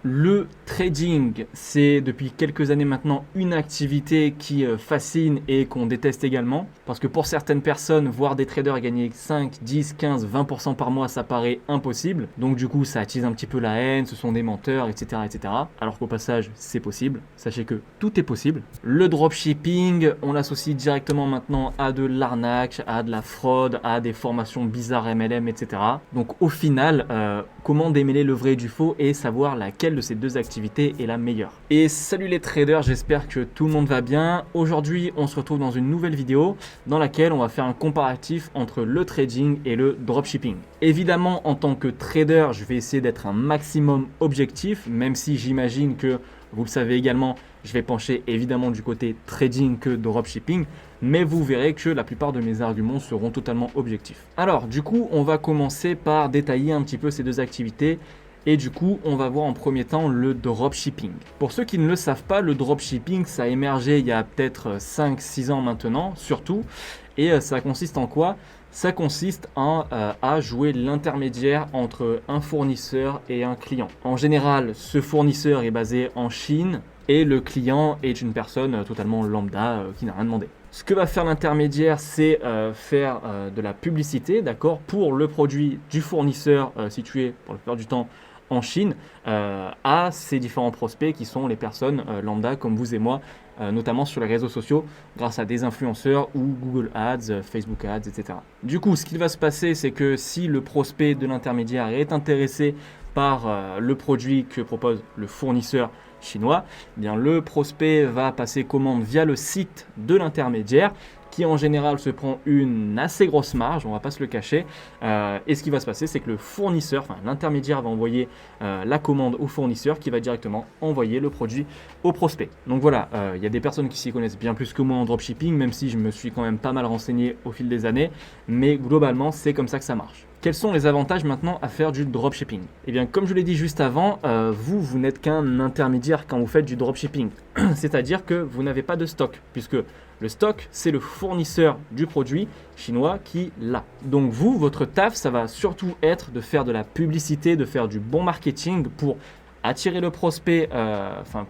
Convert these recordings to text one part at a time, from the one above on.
Le trading, c'est depuis quelques années maintenant une activité qui fascine et qu'on déteste également. Parce que pour certaines personnes, voir des traders gagner 5, 10, 15, 20% par mois, ça paraît impossible. Donc du coup, ça attise un petit peu la haine, ce sont des menteurs, etc. etc. Alors qu'au passage, c'est possible. Sachez que tout est possible. Le dropshipping, on l'associe directement maintenant à de l'arnaque, à de la fraude, à des formations bizarres MLM, etc. Donc au final, comment démêler le vrai du faux et savoir laquelle de ces deux activités est la meilleure. Et salut les traders, j'espère que tout le monde va bien. Aujourd'hui, on se retrouve dans une nouvelle vidéo dans laquelle on va faire un comparatif entre le trading et le dropshipping. Évidemment, en tant que trader, je vais essayer d'être un maximum objectif, même si j'imagine que vous le savez également, je vais pencher évidemment du côté trading que dropshipping, mais vous verrez que la plupart de mes arguments seront totalement objectifs. Alors, du coup, on va commencer par détailler un petit peu ces deux activités. Et du coup, on va voir en premier temps le dropshipping. Pour ceux qui ne le savent pas, le dropshipping, ça a émergé il y a peut-être 5-6 ans maintenant, surtout. Et ça consiste en quoi ? Ça consiste à jouer l'intermédiaire entre un fournisseur et un client. En général, ce fournisseur est basé en Chine et le client est une personne totalement lambda qui n'a rien demandé. Ce que va faire l'intermédiaire, c'est faire de la publicité, d'accord, pour le produit du fournisseur situé pour la plupart du temps en Chine à ces différents prospects qui sont les personnes lambda comme vous et moi, notamment sur les réseaux sociaux grâce à des influenceurs ou Google Ads, Facebook Ads, etc. Du coup, ce qui va se passer, c'est que si le prospect de l'intermédiaire est intéressé par le produit que propose le fournisseur chinois, eh bien le prospect va passer commande via le site de l'intermédiaire qui en général se prend une assez grosse marge, on ne va pas se le cacher. Et ce qui va se passer, c'est que le fournisseur, enfin l'intermédiaire va envoyer la commande au fournisseur qui va directement envoyer le produit au prospect. Donc voilà, il y a des personnes qui s'y connaissent bien plus que moi en dropshipping, même si je me suis quand même pas mal renseigné au fil des années. Mais globalement, c'est comme ça que ça marche. Quels sont les avantages maintenant à faire du dropshipping ? Eh bien, comme je l'ai dit juste avant, vous n'êtes qu'un intermédiaire quand vous faites du dropshipping. C'est-à-dire que vous n'avez pas de stock, puisque le stock, c'est le fournisseur du produit chinois qui l'a. Donc vous, votre taf, ça va surtout être de faire de la publicité, de faire du bon marketing pour attirer le prospect,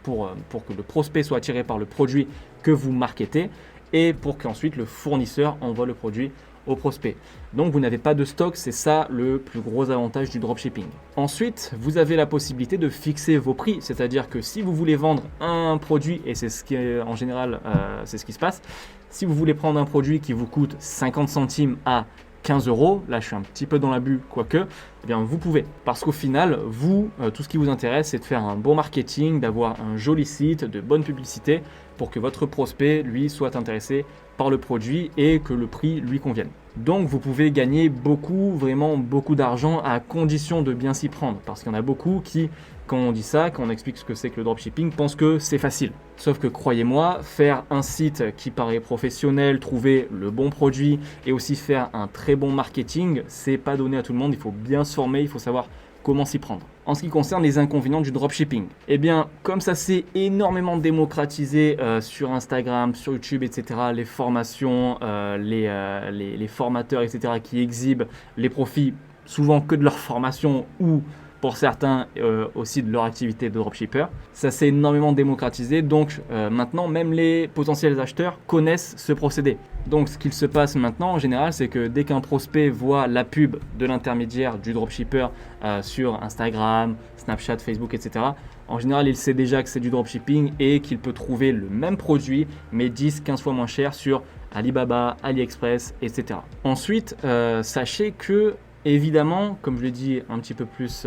pour que le prospect soit attiré par le produit que vous marketez et pour qu'ensuite le fournisseur envoie le produit au prospect. Donc vous n'avez pas de stock, c'est ça le plus gros avantage du dropshipping. Ensuite, vous avez la possibilité de fixer vos prix, c'est-à-dire que si vous voulez vendre un produit, et c'est ce qui est en général, c'est ce qui se passe, si vous voulez prendre un produit qui vous coûte 50 centimes à 15 euros, là je suis un petit peu dans l'abus, quoique, eh bien vous pouvez. Parce qu'au final, vous, tout ce qui vous intéresse, c'est de faire un bon marketing, d'avoir un joli site, de bonne publicité, pour que votre prospect, lui, soit intéressé par le produit et que le prix lui convienne. Donc vous pouvez gagner beaucoup, vraiment beaucoup d'argent à condition de bien s'y prendre. Parce qu'il y en a beaucoup qui, quand on dit ça, quand on explique ce que c'est que le dropshipping, pensent que c'est facile. Sauf que croyez-moi, faire un site qui paraît professionnel, trouver le bon produit et aussi faire un très bon marketing, c'est pas donné à tout le monde. Il faut bien se former, il faut savoir comment s'y prendre. En ce qui concerne les inconvénients du dropshipping, eh bien, comme ça s'est énormément démocratisé sur Instagram, sur YouTube, etc., les formations, les formateurs, etc., qui exhibent les profits souvent que de leur formation ou pour certains aussi de leur activité de dropshipper. Ça s'est énormément démocratisé, donc maintenant même les potentiels acheteurs connaissent ce procédé. Donc ce qu'il se passe maintenant en général, c'est que dès qu'un prospect voit la pub de l'intermédiaire du dropshipper sur Instagram, Snapchat, Facebook, etc., en général il sait déjà que c'est du dropshipping et qu'il peut trouver le même produit mais 10-15 fois moins cher sur Alibaba, AliExpress, etc. Ensuite, sachez que évidemment, comme je l'ai dit un petit peu plus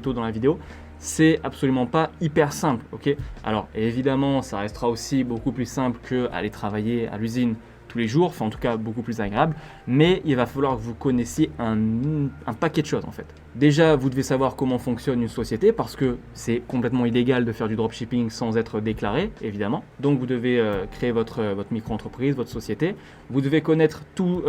tôt dans la vidéo, c'est absolument pas hyper simple, ok ? Alors évidemment, ça restera aussi beaucoup plus simple qu'aller travailler à l'usine tous les jours, enfin en tout cas beaucoup plus agréable, mais il va falloir que vous connaissiez un paquet de choses en fait. Déjà, vous devez savoir comment fonctionne une société parce que c'est complètement illégal de faire du dropshipping sans être déclaré, évidemment. Donc vous devez créer votre micro-entreprise, votre société. Vous devez connaître tous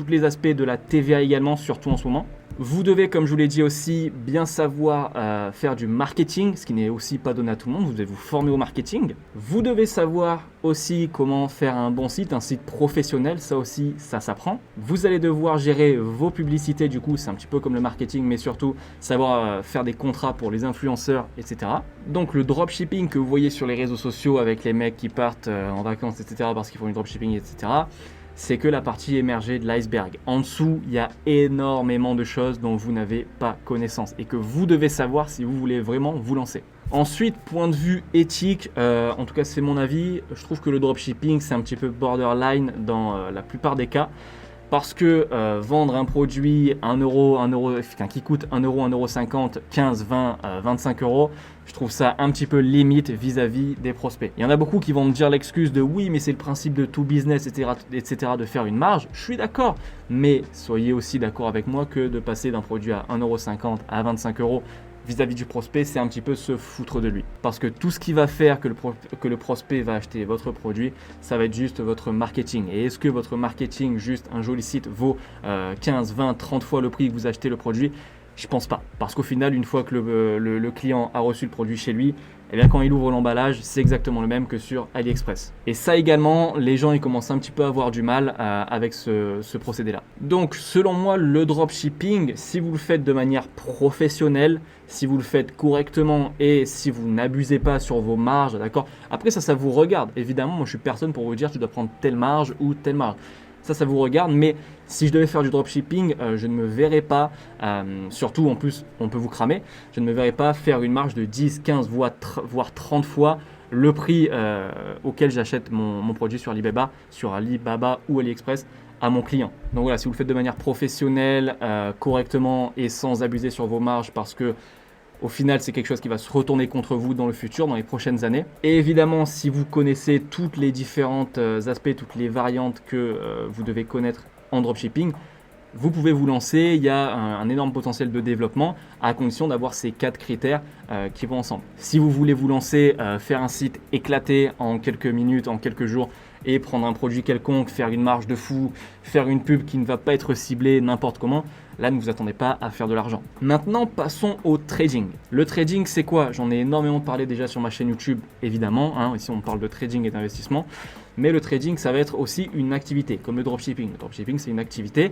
les aspects de la TVA également, surtout en ce moment. Vous devez, comme je vous l'ai dit aussi, bien savoir faire du marketing, ce qui n'est aussi pas donné à tout le monde. Vous devez vous former au marketing. Vous devez savoir aussi comment faire un bon site, un site professionnel. Ça aussi, ça s'apprend. Vous allez devoir gérer vos publicités. Du coup, c'est un petit peu comme le marketing, mais surtout savoir faire des contrats pour les influenceurs, etc. Donc, le dropshipping que vous voyez sur les réseaux sociaux avec les mecs qui partent en vacances, etc. parce qu'ils font du dropshipping, etc. C'est que la partie émergée de l'iceberg. En dessous, il y a énormément de choses dont vous n'avez pas connaissance et que vous devez savoir si vous voulez vraiment vous lancer. Ensuite, point de vue éthique, en tout cas c'est mon avis, je trouve que le dropshipping c'est un petit peu borderline dans la plupart des cas. Parce que vendre un produit 1 euro, qui coûte 1 euro, 1,50 €, 15, 20, 25 euros, je trouve ça un petit peu limite vis-à-vis des prospects. Il y en a beaucoup qui vont me dire l'excuse de oui, mais c'est le principe de tout business, etc., de faire une marge. Je suis d'accord, mais soyez aussi d'accord avec moi que de passer d'un produit à 1,50 € à 25 euros vis-à-vis du prospect, c'est un petit peu se foutre de lui. Parce que tout ce qui va faire que le prospect va acheter votre produit, ça va être juste votre marketing. Et est-ce que votre marketing, juste un joli site, vaut 15, 20, 30 fois le prix que vous achetez le produit ? Je pense pas. Parce qu'au final, une fois que le client a reçu le produit chez lui, eh bien, quand il ouvre l'emballage, c'est exactement le même que sur AliExpress. Et ça également, les gens ils commencent un petit peu à avoir du mal avec ce procédé-là. Donc, selon moi, le dropshipping, si vous le faites de manière professionnelle, si vous le faites correctement et si vous n'abusez pas sur vos marges, d'accord ? Après, ça vous regarde. Évidemment, moi, je suis personne pour vous dire tu dois prendre telle marge ou telle marge. Ça vous regarde, mais si je devais faire du dropshipping, je ne me verrais pas, surtout en plus, on peut vous cramer, je ne me verrais pas faire une marge de 10, 15, voire 30 fois le prix auquel j'achète mon produit sur Alibaba ou AliExpress à mon client. Donc voilà, si vous le faites de manière professionnelle, correctement et sans abuser sur vos marges parce que au final, c'est quelque chose qui va se retourner contre vous dans le futur, dans les prochaines années. Et évidemment, si vous connaissez toutes les différentes aspects, toutes les variantes que vous devez connaître en dropshipping, vous pouvez vous lancer. Il y a un énorme potentiel de développement à condition d'avoir ces 4 critères qui vont ensemble. Si vous voulez vous lancer, faire un site éclaté en quelques minutes, en quelques jours, et prendre un produit quelconque, faire une marge de fou, faire une pub qui ne va pas être ciblée n'importe comment, là ne vous attendez pas à faire de l'argent. Maintenant, passons au trading. Le trading, c'est quoi ? J'en ai énormément parlé déjà sur ma chaîne YouTube, évidemment. Ici, on parle de trading et d'investissement. Mais le trading, ça va être aussi une activité, comme le dropshipping. Le dropshipping, c'est une activité.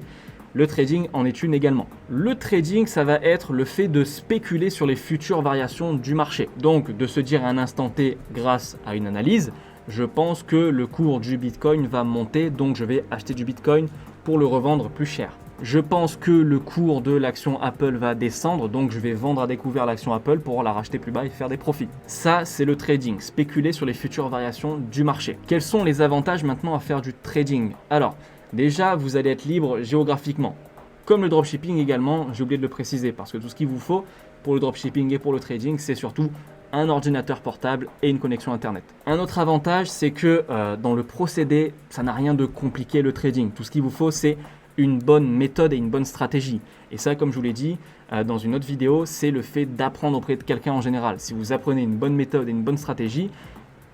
Le trading en est une également. Le trading, ça va être le fait de spéculer sur les futures variations du marché. Donc, de se dire à un instant T, grâce à une analyse, je pense que le cours du Bitcoin va monter, donc je vais acheter du Bitcoin pour le revendre plus cher. Je pense que le cours de l'action Apple va descendre, donc je vais vendre à découvert l'action Apple pour la racheter plus bas et faire des profits. Ça, c'est le trading, spéculer sur les futures variations du marché. Quels sont les avantages maintenant à faire du trading ? Alors, déjà, vous allez être libre géographiquement. Comme le dropshipping également, j'ai oublié de le préciser, parce que tout ce qu'il vous faut pour le dropshipping et pour le trading, c'est surtout un ordinateur portable et une connexion internet. Un autre avantage, c'est que dans le procédé, ça n'a rien de compliqué le trading. Tout ce qu'il vous faut, c'est une bonne méthode et une bonne stratégie. Et ça, comme je vous l'ai dit dans une autre vidéo, c'est le fait d'apprendre auprès de quelqu'un en général. Si vous apprenez une bonne méthode et une bonne stratégie,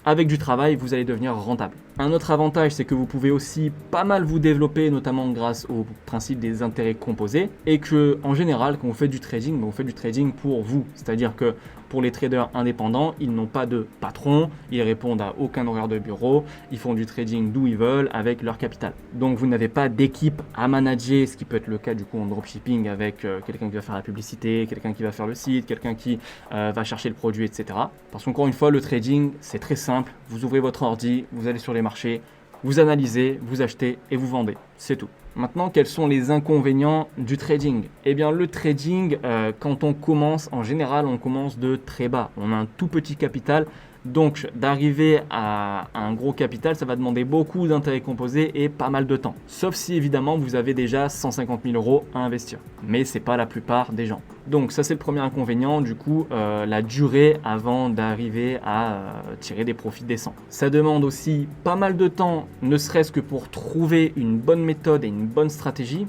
avec du travail, vous allez devenir rentable. Un autre avantage, c'est que vous pouvez aussi pas mal vous développer, notamment grâce au principe des intérêts composés, et que en général, quand vous faites du trading, vous faites du trading pour vous. C'est-à-dire que pour les traders indépendants, ils n'ont pas de patron, ils répondent à aucun horaire de bureau, ils font du trading d'où ils veulent avec leur capital. Donc vous n'avez pas d'équipe à manager, ce qui peut être le cas du coup en dropshipping avec quelqu'un qui va faire la publicité, quelqu'un qui va faire le site, quelqu'un qui va chercher le produit, etc. Parce qu'encore une fois, le trading, c'est très simple. Vous ouvrez votre ordi, vous allez sur les marchés, vous analysez, vous achetez et vous vendez. C'est tout. Maintenant, quels sont les inconvénients du trading ? Eh bien, le trading, quand on commence, en général, on commence de très bas. On a un tout petit capital. Donc, d'arriver à un gros capital, ça va demander beaucoup d'intérêts composés et pas mal de temps. Sauf si, évidemment, vous avez déjà 150 000 € à investir. Mais ce n'est pas la plupart des gens. Donc, ça, c'est le premier inconvénient. Du coup, la durée avant d'arriver à tirer des profits décents. Ça demande aussi pas mal de temps, ne serait-ce que pour trouver une bonne méthode et une bonne stratégie.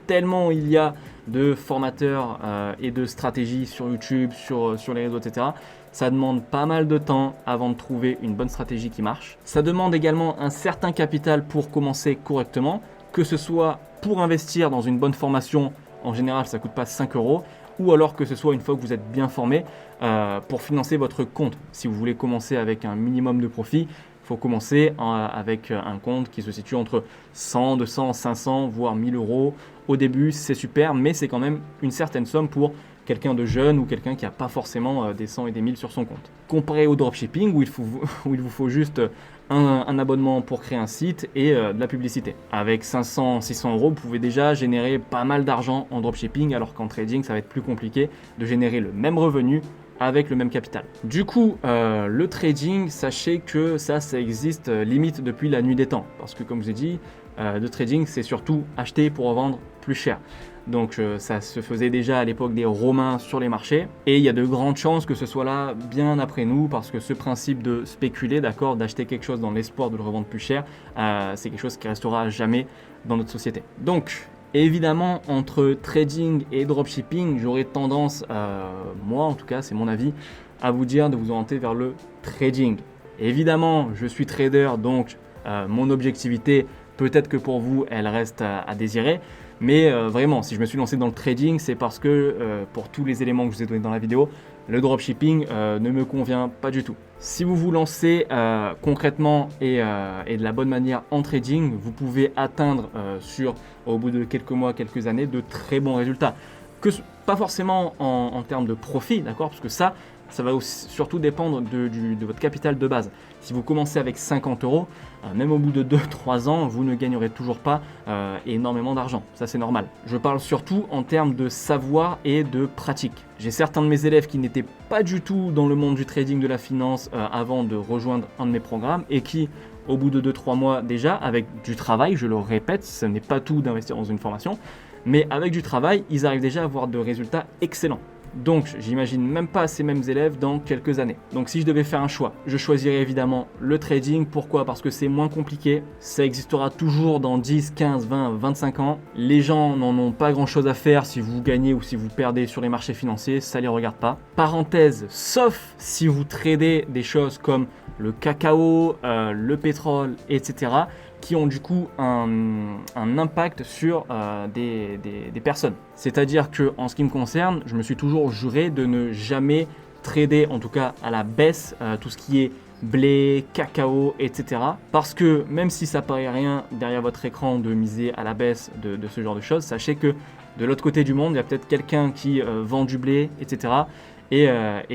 Tellement il y a de formateurs et de stratégies sur YouTube, sur les réseaux, etc. Ça demande pas mal de temps avant de trouver une bonne stratégie qui marche. Ça demande également un certain capital pour commencer correctement, que ce soit pour investir dans une bonne formation En général, ça ne coûte pas 5 euros. Ou alors que ce soit une fois que vous êtes bien formé pour financer votre compte. Si vous voulez commencer avec un minimum de profit, il faut commencer avec un compte qui se situe entre 100, 200, 500, voire 1000 euros. Au début, c'est super, mais c'est quand même une certaine somme pour quelqu'un de jeune ou quelqu'un qui n'a pas forcément des 100 et des 1000 sur son compte. Comparé au dropshipping où il vous faut juste un abonnement pour créer un site et de la publicité. Avec 500, 600 euros, vous pouvez déjà générer pas mal d'argent en dropshipping, alors qu'en trading, ça va être plus compliqué de générer le même revenu avec le même capital. Du coup, le trading, sachez que ça existe limite depuis la nuit des temps. Parce que comme je vous ai dit, le trading, c'est surtout acheter pour revendre plus cher. Donc ça se faisait déjà à l'époque des Romains sur les marchés. Et il y a de grandes chances que ce soit là bien après nous, parce que ce principe de spéculer, d'accord, d'acheter quelque chose dans l'espoir de le revendre plus cher, c'est quelque chose qui restera à jamais dans notre société. Donc, évidemment, entre trading et dropshipping, j'aurais tendance, moi en tout cas, c'est mon avis, à vous dire de vous orienter vers le trading. Évidemment, je suis trader, donc mon objectivité, peut-être que pour vous, elle reste à désirer. Mais vraiment, si je me suis lancé dans le trading, c'est parce que pour tous les éléments que je vous ai donnés dans la vidéo, le dropshipping ne me convient pas du tout. Si vous vous lancez concrètement et de la bonne manière en trading, vous pouvez atteindre au bout de quelques mois, quelques années, de très bons résultats. Pas forcément en termes de profit, d'accord, parce que ça va aussi, surtout dépendre de votre capital de base. Si vous commencez avec 50 euros, même au bout de 2-3 ans, vous ne gagnerez toujours pas énormément d'argent. Ça, c'est normal. Je parle surtout en termes de savoir et de pratique. J'ai certains de mes élèves qui n'étaient pas du tout dans le monde du trading, de la finance, avant de rejoindre un de mes programmes et qui, au bout de 2-3 mois déjà, avec du travail, je le répète, ce n'est pas tout d'investir dans une formation, mais avec du travail, ils arrivent déjà à avoir de résultats excellents. Donc, j'imagine même pas ces mêmes élèves dans quelques années. Donc, si je devais faire un choix, je choisirais évidemment le trading. Pourquoi ? Parce que c'est moins compliqué. Ça existera toujours dans 10, 15, 20, 25 ans. Les gens n'en ont pas grand-chose à faire si vous gagnez ou si vous perdez sur les marchés financiers. Ça les regarde pas. Parenthèse, sauf si vous tradez des choses comme le cacao, le pétrole, etc., qui ont du coup un impact sur des personnes. C'est-à-dire que en ce qui me concerne, je me suis toujours juré de ne jamais trader, en tout cas à la baisse, tout ce qui est blé, cacao, etc. Parce que même si ça paraît rien derrière votre écran de miser à la baisse de ce genre de choses, sachez que de l'autre côté du monde, il y a peut-être quelqu'un qui vend du blé, etc. Et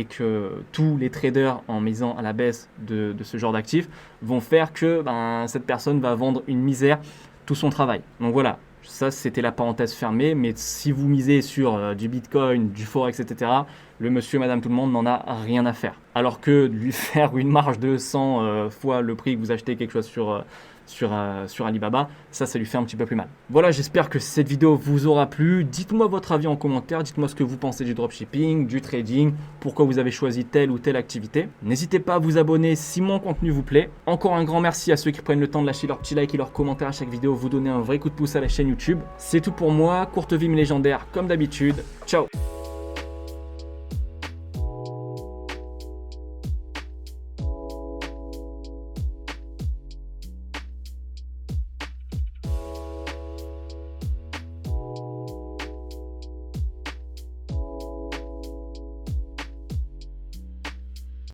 que tous les traders, en misant à la baisse de ce genre d'actifs, vont faire que cette personne va vendre une misère tout son travail. Donc voilà, ça c'était la parenthèse fermée, mais si vous misez sur du bitcoin, du forex, etc., le monsieur, madame, tout le monde n'en a rien à faire. Alors que de lui faire une marge de 100 fois le prix que vous achetez quelque chose sur Alibaba, ça lui fait un petit peu plus mal. Voilà, j'espère que cette vidéo vous aura plu. Dites-moi votre avis en commentaire, dites-moi ce que vous pensez du dropshipping, du trading, pourquoi vous avez choisi telle ou telle activité. N'hésitez pas à vous abonner si mon contenu vous plaît. Encore un grand merci à ceux qui prennent le temps de lâcher leur petit like et leur commentaire à chaque vidéo, vous donner un vrai coup de pouce à la chaîne YouTube. C'est tout pour moi, courte vie mais légendaire comme d'habitude. Ciao.